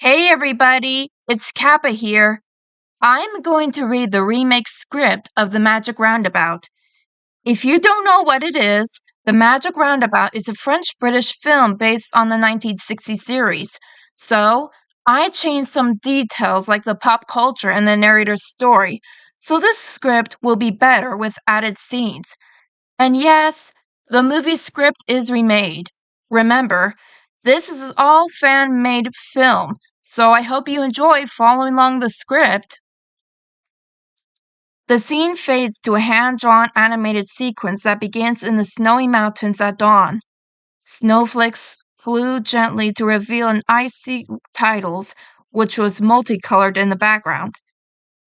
Hey everybody, it's Kappa here. I'm going to read the remake script of The Magic Roundabout. If you don't know what it is, The Magic Roundabout is a French-British film based on the 1960 series. So, I changed some details like the pop culture and the narrator's story, so this script will be better with added scenes. And yes, the movie script is remade. Remember, this is all fan-made film, so I hope you enjoy following along the script. The scene fades to a hand-drawn animated sequence that begins in the snowy mountains at dawn. Snowflakes flew gently to reveal an icy titles, which was multicolored in the background.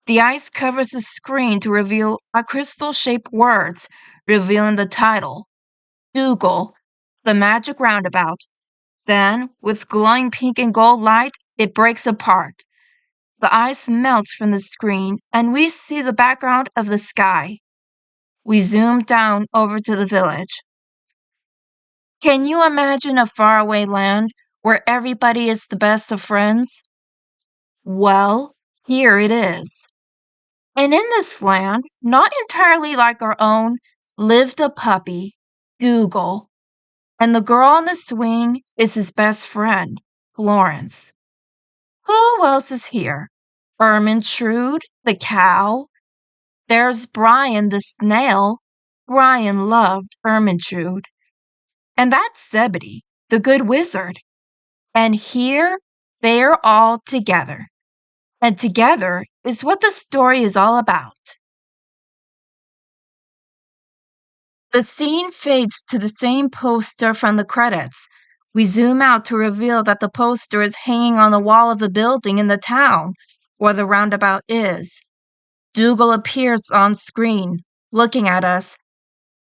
The ice covers the screen to reveal a crystal-shaped words, revealing the title, Dougal, The Magic Roundabout. Then, with glowing pink and gold light, it breaks apart. The ice melts from the screen, and we see the background of the sky. We zoom down over to the village. Can you imagine a faraway land where everybody is the best of friends? Well, here it is. And in this land, not entirely like our own, lived a puppy, Dougal. And the girl on the swing is his best friend, Florence. Who else is here? Ermintrude, the cow. There's Brian, the snail. Brian loved Ermintrude. And that's Zebedee, the good wizard. And here they're all together. And together is what the story is all about. The scene fades to the same poster from the credits. We zoom out to reveal that the poster is hanging on the wall of a building in the town where the roundabout is. Dougal appears on screen, looking at us.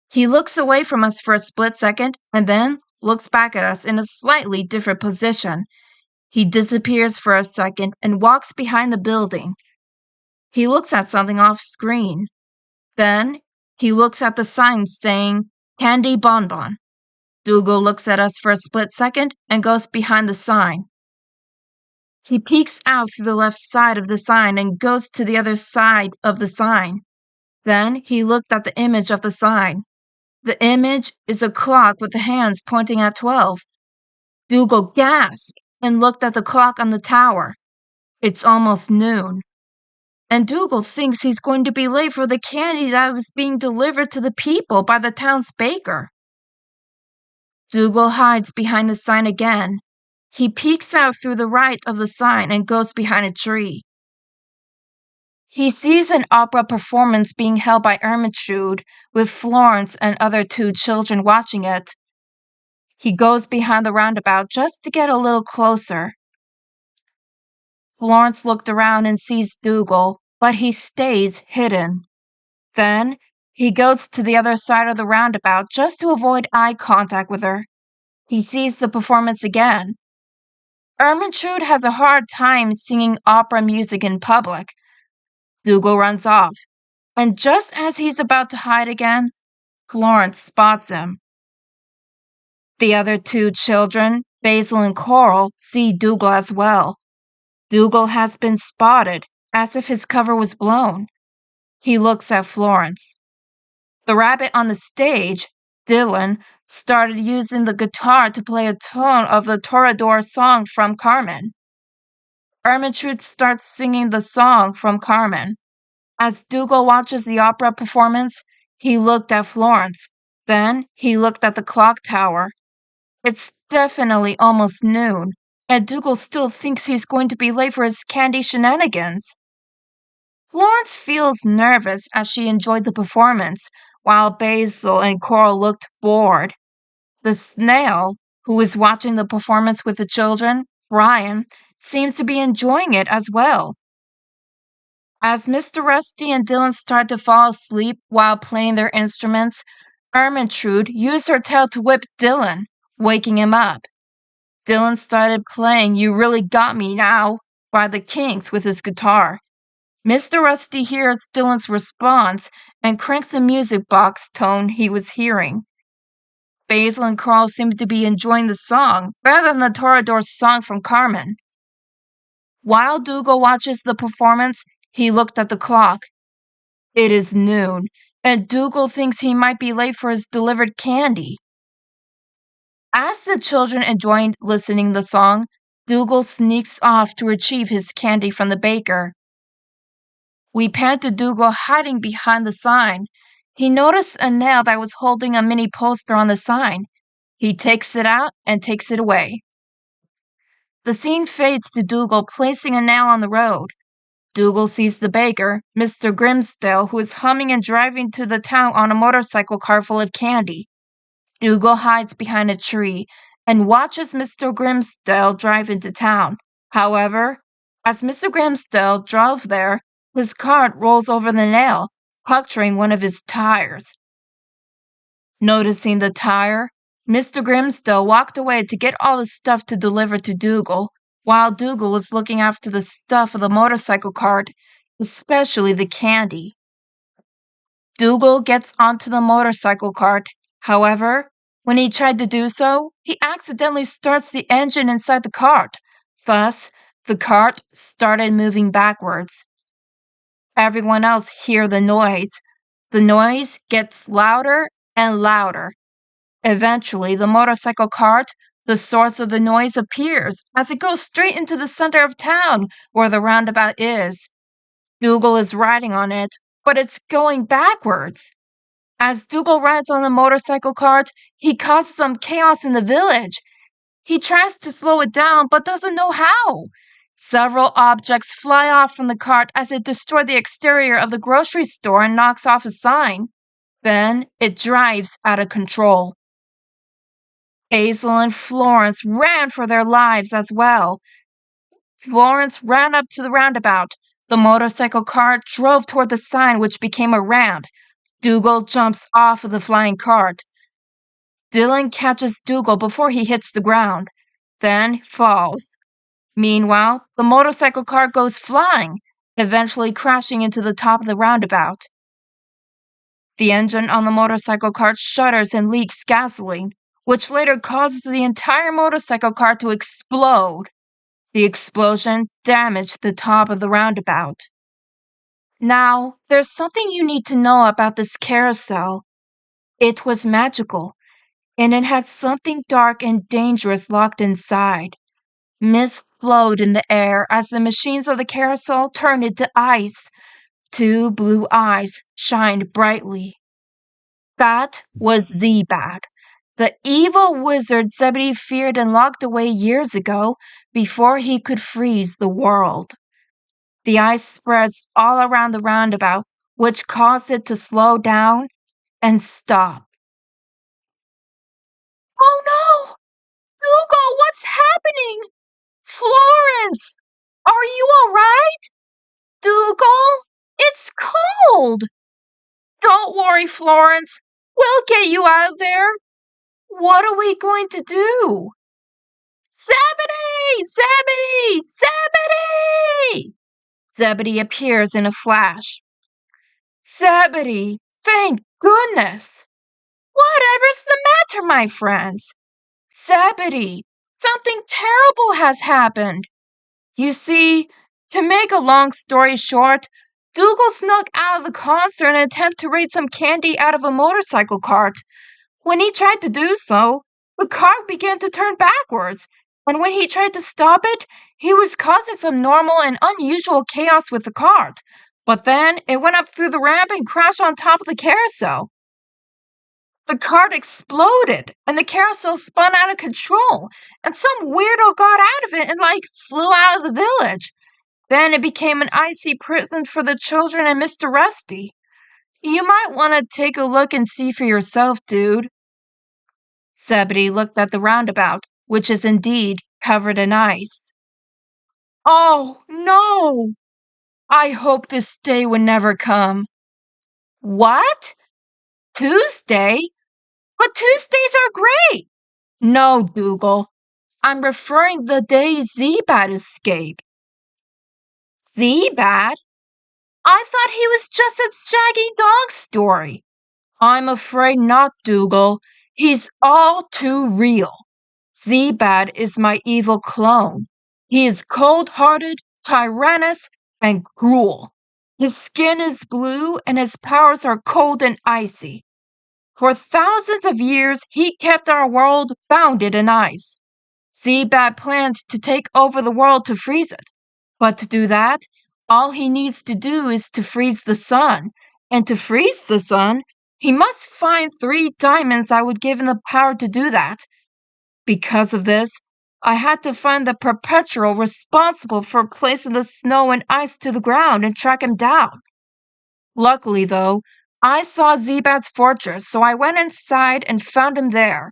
He looks away from us for a split second and then looks back at us in a slightly different position. He disappears for a second and walks behind the building. He looks at something off screen. Then he looks at the sign saying, Candy Bonbon. Dougal looks at us for a split second and goes behind the sign. He peeks out through the left side of the sign and goes to the other side of the sign. Then he looked at the image of the sign. The image is a clock with the hands pointing at 12. Dougal gasped and looked at the clock on the tower. It's almost noon. And Dougal thinks he's going to be late for the candy that was being delivered to the people by the town's baker. Dougal hides behind the sign again. He peeks out through the right of the sign and goes behind a tree. He sees an opera performance being held by Ermintrude, with Florence and other two children watching it. He goes behind the roundabout just to get a little closer. Florence looked around and sees Dougal, but he stays hidden. Then, he goes to the other side of the roundabout just to avoid eye contact with her. He sees the performance again. Ermintrude has a hard time singing opera music in public. Dougal runs off, and just as he's about to hide again, Florence spots him. The other two children, Basil and Coral, see Dougal as well. Dougal has been spotted, as if his cover was blown. He looks at Florence. The rabbit on the stage, Dylan, started using the guitar to play a tone of the Toreador song from Carmen. Ermintrude starts singing the song from Carmen. As Dougal watches the opera performance, he looked at Florence. Then he looked at the clock tower. It's definitely almost noon, and Dougal still thinks he's going to be late for his candy shenanigans. Florence feels nervous as she enjoyed the performance, while Basil and Coral looked bored. The snail, who is watching the performance with the children, Brian, seems to be enjoying it as well. As Mr. Rusty and Dylan start to fall asleep while playing their instruments, Ermintrude used her tail to whip Dylan, waking him up. Dylan started playing You Really Got Me Now by the Kinks with his guitar. Mr. Rusty hears Dylan's response and cranks the music box tone he was hearing. Basil and Carl seem to be enjoying the song better than the Toreador song from Carmen. While Dougal watches the performance, he looked at the clock. It is noon, and Dougal thinks he might be late for his delivered candy. As the children enjoyed listening to the song, Dougal sneaks off to retrieve his candy from the baker. We pan to Dougal hiding behind the sign. He noticed a nail that was holding a mini poster on the sign. He takes it out and takes it away. The scene fades to Dougal placing a nail on the road. Dougal sees the baker, Mr. Grimsdale, who is humming and driving to the town on a motorcycle car full of candy. Dougal hides behind a tree and watches Mr. Grimsdale drive into town. However, as Mr. Grimsdale drove there, his cart rolls over the nail, puncturing one of his tires. Noticing the tire, Mr. Grimsdale walked away to get all the stuff to deliver to Dougal, while Dougal was looking after the stuff of the motorcycle cart, especially the candy. Dougal gets onto the motorcycle cart. However, when he tried to do so, he accidentally starts the engine inside the cart. Thus, the cart started moving backwards. Everyone else hears the noise. The noise gets louder and louder. Eventually, the motorcycle cart, the source of the noise, appears as it goes straight into the center of town where the roundabout is. Dougal is riding on it, but it's going backwards. As Dougal rides on the motorcycle cart, he causes some chaos in the village. He tries to slow it down, but doesn't know how. Several objects fly off from the cart as it destroys the exterior of the grocery store and knocks off a sign. Then it drives out of control. Hazel and Florence ran for their lives as well. Florence ran up to the roundabout. The motorcycle cart drove toward the sign, which became a ramp. Dougal jumps off of the flying cart. Dylan catches Dougal before he hits the ground, then falls. Meanwhile, the motorcycle cart goes flying, eventually crashing into the top of the roundabout. The engine on the motorcycle cart shudders and leaks gasoline, which later causes the entire motorcycle cart to explode. The explosion damaged the top of the roundabout. Now, there's something you need to know about this carousel. It was magical, and it had something dark and dangerous locked inside. Mist flowed in the air as the machines of the carousel turned into ice. Two blue eyes shined brightly. That was Zebad, the evil wizard Zebedee feared and locked away years ago before he could freeze the world. The ice spreads all around the roundabout, which caused it to slow down and stop. Oh no! Dougal, what's happening? Florence! Are you all right? Dougal, it's cold! Don't worry, Florence. We'll get you out of there. What are we going to do? Zebedee! Zebedee! Zebedee! Zebedee appears in a flash. Zebedee, thank goodness! Whatever's the matter, my friends? Zebedee, something terrible has happened. You see, to make a long story short, Dougal snuck out of the concert in an attempt to raid some candy out of a motorcycle cart. When he tried to do so, the cart began to turn backwards, and when he tried to stop it, he was causing some normal and unusual chaos with the cart. But then it went up through the ramp and crashed on top of the carousel. The cart exploded, and the carousel spun out of control, and some weirdo got out of it and, flew out of the village. Then it became an icy prison for the children and Mr. Rusty. You might want to take a look and see for yourself, dude. Zebedee looked at the roundabout, which is indeed covered in ice. Oh, no! I hope this day would never come. What? Tuesday? But Tuesdays are great! No, Dougal. I'm referring the day Zebad escaped. Zebad? I thought he was just a Shaggy Dog story. I'm afraid not, Dougal. He's all too real. Zebad is my evil clone. He is cold-hearted, tyrannous, and cruel. His skin is blue and his powers are cold and icy. For thousands of years, he kept our world bounded in ice. Zebat plans to take over the world to freeze it. But to do that, all he needs to do is to freeze the sun. And to freeze the sun, he must find 3 diamonds that would give him the power to do that. Because of this, I had to find the perpetual responsible for placing the snow and ice to the ground and track him down. Luckily, though, I saw Zebat's fortress, so I went inside and found him there.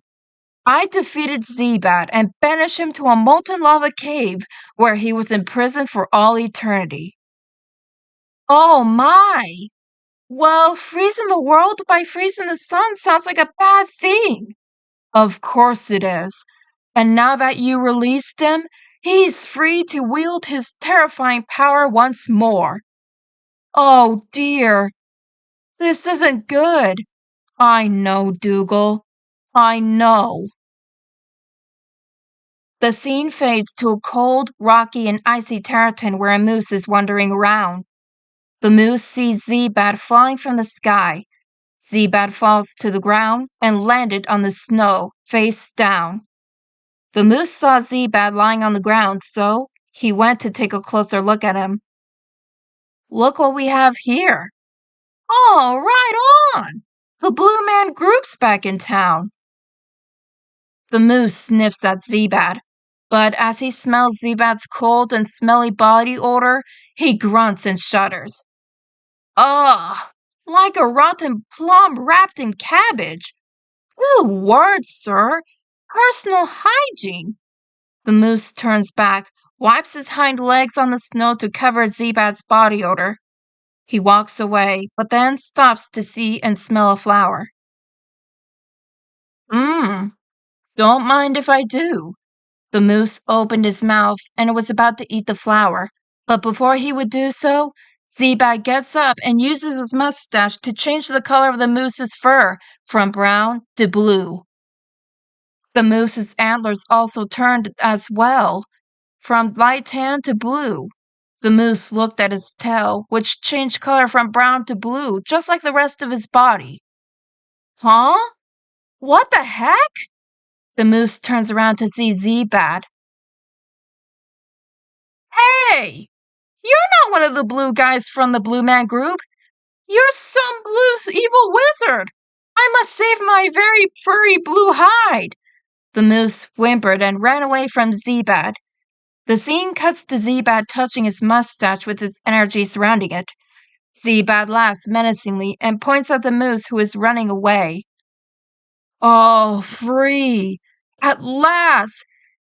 I defeated Zebat and banished him to a molten lava cave where he was imprisoned for all eternity. Oh my! Well, freezing the world by freezing the sun sounds like a bad thing. Of course it is. And now that you released him, he's free to wield his terrifying power once more. Oh dear, this isn't good. I know, Dougal. I know. The scene fades to a cold, rocky, and icy terraton where a moose is wandering around. The moose sees Zebat falling from the sky. Zebat falls to the ground and landed on the snow, face down. The moose saw Zebat lying on the ground, so he went to take a closer look at him. Look what we have here. Oh, right on! The Blue Man Group's back in town. The moose sniffs at Zebat, but as he smells Zebat's cold and smelly body odor, he grunts and shudders. Ugh, like a rotten plum wrapped in cabbage. Good word, sir. Personal hygiene. The moose turns back, wipes his hind legs on the snow to cover Zebat's body odor. He walks away, but then stops to see and smell a flower. Don't mind if I do. The moose opened his mouth and was about to eat the flower, but before he would do so, Zebat gets up and uses his mustache to change the color of the moose's fur from brown to blue. The moose's antlers also turned as well, from light tan to blue. The moose looked at his tail, which changed color from brown to blue, just like the rest of his body. Huh? What the heck? The moose turns around to see Zebat. Hey! You're not one of the blue guys from the Blue Man Group. You're some blue evil wizard. I must save my very furry blue hide. The moose whimpered and ran away from Zebat. The scene cuts to Zebat touching his mustache with his energy surrounding it. Zebat laughs menacingly and points at the moose who is running away. Oh, free! At last!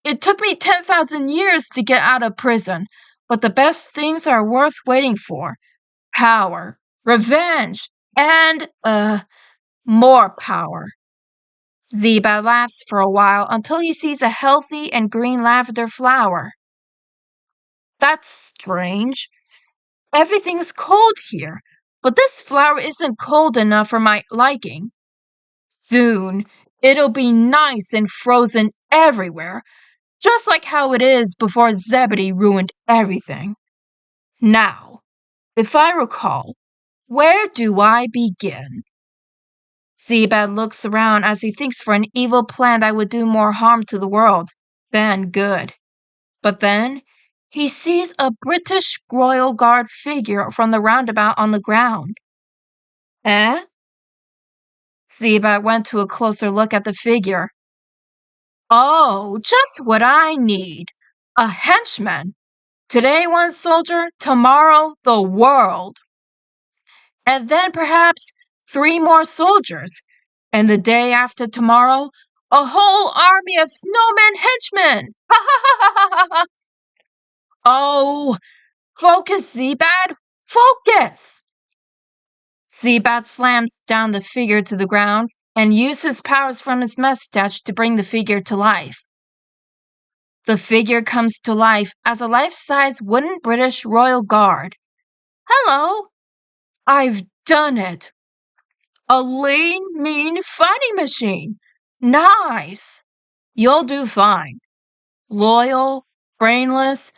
It took me 10,000 years to get out of prison, but the best things are worth waiting for. Power, revenge, and, more power. Zebat laughs for a while until he sees a healthy and green lavender flower. That's strange. Everything's cold here, but this flower isn't cold enough for my liking. Soon, it'll be nice and frozen everywhere, just like how it is before Zebedee ruined everything. Now, if I recall, where do I begin? Zebat looks around as he thinks for an evil plan that would do more harm to the world than good. But then, he sees a British Royal Guard figure from the roundabout on the ground. Eh? Zebat went to a closer look at the figure. Oh, just what I need. A henchman. Today one soldier, tomorrow the world. And then perhaps 3 more soldiers. And the day after tomorrow, a whole army of snowman henchmen. Ha ha ha ha ha ha. Oh, focus, Zebat! Focus! Zebat slams down the figure to the ground and uses powers from his mustache to bring the figure to life. The figure comes to life as a life-size wooden British Royal Guard. Hello! I've done it! A lean, mean fighting machine! Nice! You'll do fine. Loyal, brainless,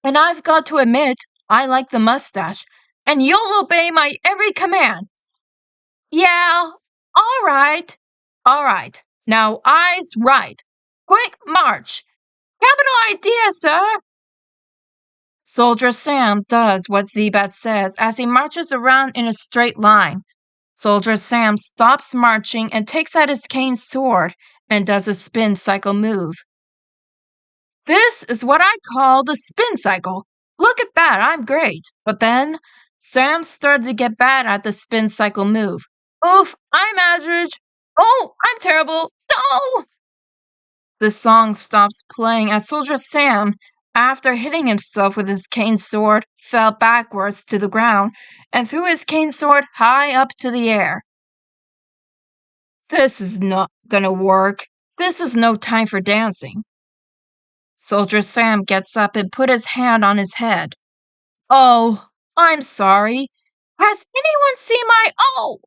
And I've got to admit, I like the mustache, and you'll obey my every command. Yeah, all right. All right. Now, eyes right. Quick march. Capital idea, sir. Soldier Sam does what Zebat says as he marches around in a straight line. Soldier Sam stops marching and takes out his cane sword and does a spin cycle move. This is what I call the spin cycle. Look at that, I'm great. But then, Sam started to get bad at the spin cycle move. Oof, I'm average. Oh, I'm terrible. No! The song stops playing as Soldier Sam, after hitting himself with his cane sword, fell backwards to the ground and threw his cane sword high up to the air. This is not gonna work. This is no time for dancing. Soldier Sam gets up and put his hand on his head. Oh, I'm sorry. Has anyone seen my— Oh!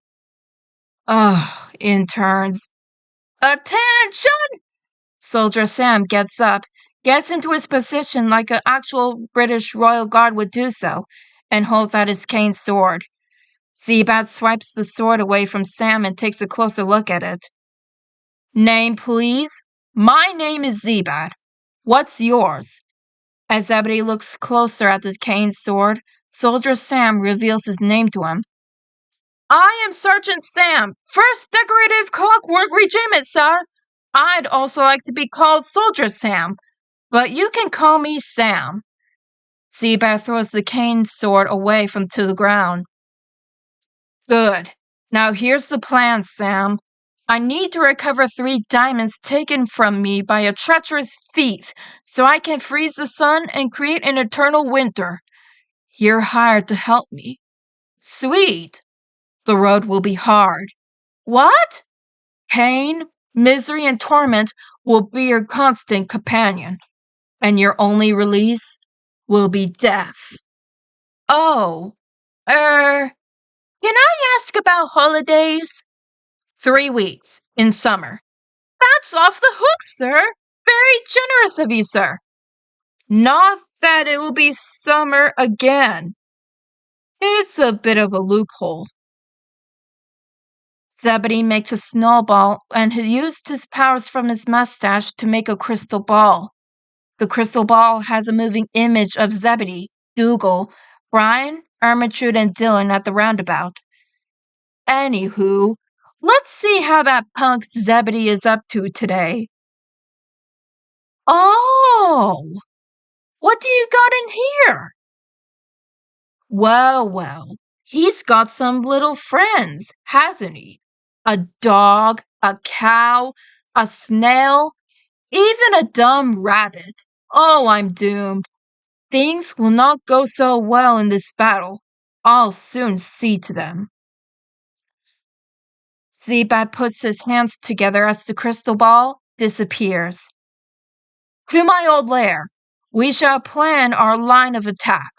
Ugh, interns. Attention! Soldier Sam gets up, gets into his position like an actual British royal guard would do so, and holds out his cane sword. Zebat swipes the sword away from Sam and takes a closer look at it. Name, please? My name is Zebat. What's yours? As Zebedee looks closer at the cane sword, Soldier Sam reveals his name to him. I am Sergeant Sam, 1st Decorative Clockwork Regiment, sir. I'd also like to be called Soldier Sam, but you can call me Sam. Zebat throws the cane sword away to the ground. Good. Now here's the plan, Sam. I need to recover 3 diamonds taken from me by a treacherous thief so I can freeze the sun and create an eternal winter. You're hired to help me. Sweet. The road will be hard. What? Pain, misery, and torment will be your constant companion, and your only release will be death. Oh, can I ask about holidays? 3 weeks in summer. That's off the hook, sir. Very generous of you, sir. Not that it will be summer again. It's a bit of a loophole. Zebedee makes a snowball and he used his powers from his mustache to make a crystal ball. The crystal ball has a moving image of Zebedee, Dougal, Brian, Ermintrude, and Dylan at the roundabout. Anywho, let's see how that punk Zebedee is up to today. Oh, what do you got in here? Well, he's got some little friends, hasn't he? A dog, a cow, a snail, even a dumb rabbit. Oh, I'm doomed. Things will not go so well in this battle. I'll soon see to them. Zebat puts his hands together as the crystal ball disappears. To my old lair. We shall plan our line of attack.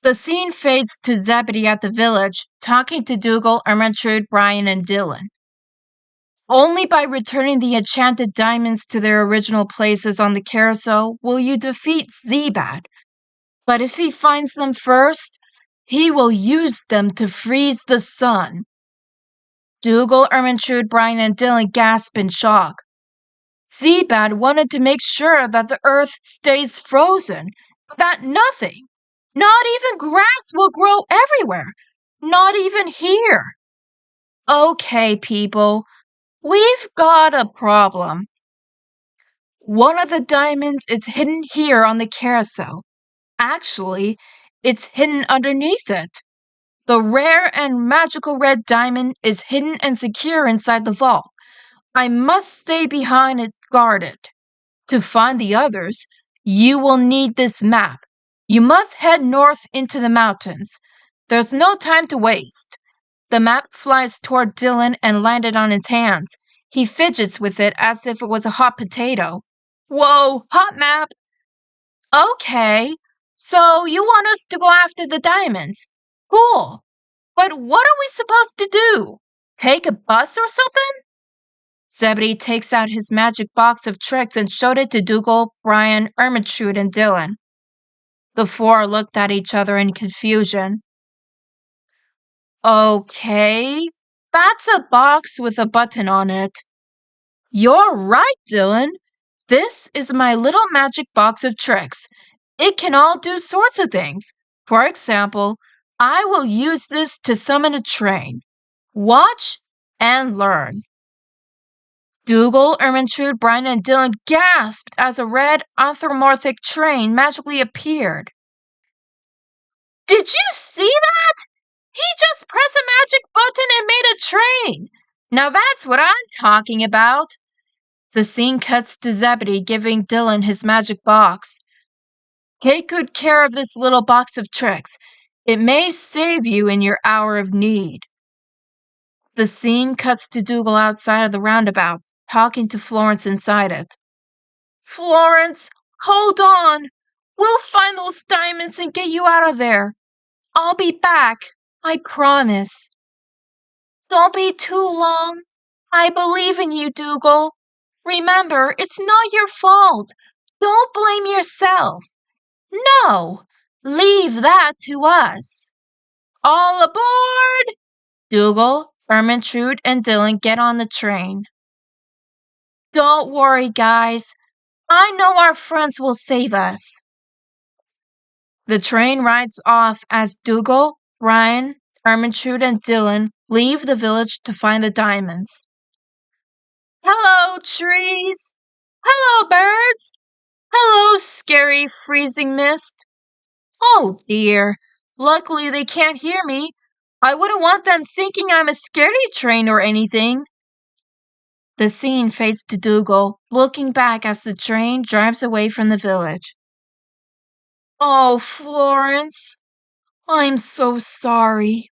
The scene fades to Zebedee at the village, talking to Dougal, Ermintrude, Brian, and Dylan. Only by returning the enchanted diamonds to their original places on the carousel will you defeat Zebat. But if he finds them first, he will use them to freeze the sun. Dougal, Ermintrude, Brian, and Dylan gasp in shock. Zebat wanted to make sure that the earth stays frozen, that nothing, not even grass, will grow everywhere, not even here. Okay, people, we've got a problem. One of the diamonds is hidden here on the carousel. Actually, it's hidden underneath it. The rare and magical red diamond is hidden and secure inside the vault. I must stay behind and guard it. To find the others, you will need this map. You must head north into the mountains. There's no time to waste. The map flies toward Dylan and landed on his hands. He fidgets with it as if it was a hot potato. Whoa, hot map! Okay, so you want us to go after the diamonds. Cool. But what are we supposed to do? Take a bus or something? Zebedee takes out his magic box of tricks and showed it to Dougal, Brian, Ermintrude, and Dylan. The four looked at each other in confusion. Okay, that's a box with a button on it. You're right, Dylan. This is my little magic box of tricks. It can all do sorts of things. For example, I will use this to summon a train. Watch and learn. Dougal, Ermintrude, Brian, and Dylan gasped as a red anthropomorphic train magically appeared. Did you see that? He just pressed a magic button and made a train. Now that's what I'm talking about. The scene cuts to Zebedee giving Dylan his magic box. Take good care of this little box of tricks. It may save you in your hour of need. The scene cuts to Dougal outside of the roundabout, talking to Florence inside it. Florence, hold on. We'll find those diamonds and get you out of there. I'll be back, I promise. Don't be too long. I believe in you, Dougal. Remember, it's not your fault. Don't blame yourself. No, leave that to us. All aboard! Dougal, Ermintrude, and Dylan get on the train. Don't worry, guys. I know our friends will save us. The train rides off as Dougal, Brian, Ermintrude, and Dylan leave the village to find the diamonds. Hello, trees! Hello, birds! Hello, scary freezing mist! Oh dear, luckily they can't hear me. I wouldn't want them thinking I'm a scaredy train or anything. The scene fades to Dougal, looking back as the train drives away from the village. Oh, Florence, I'm so sorry.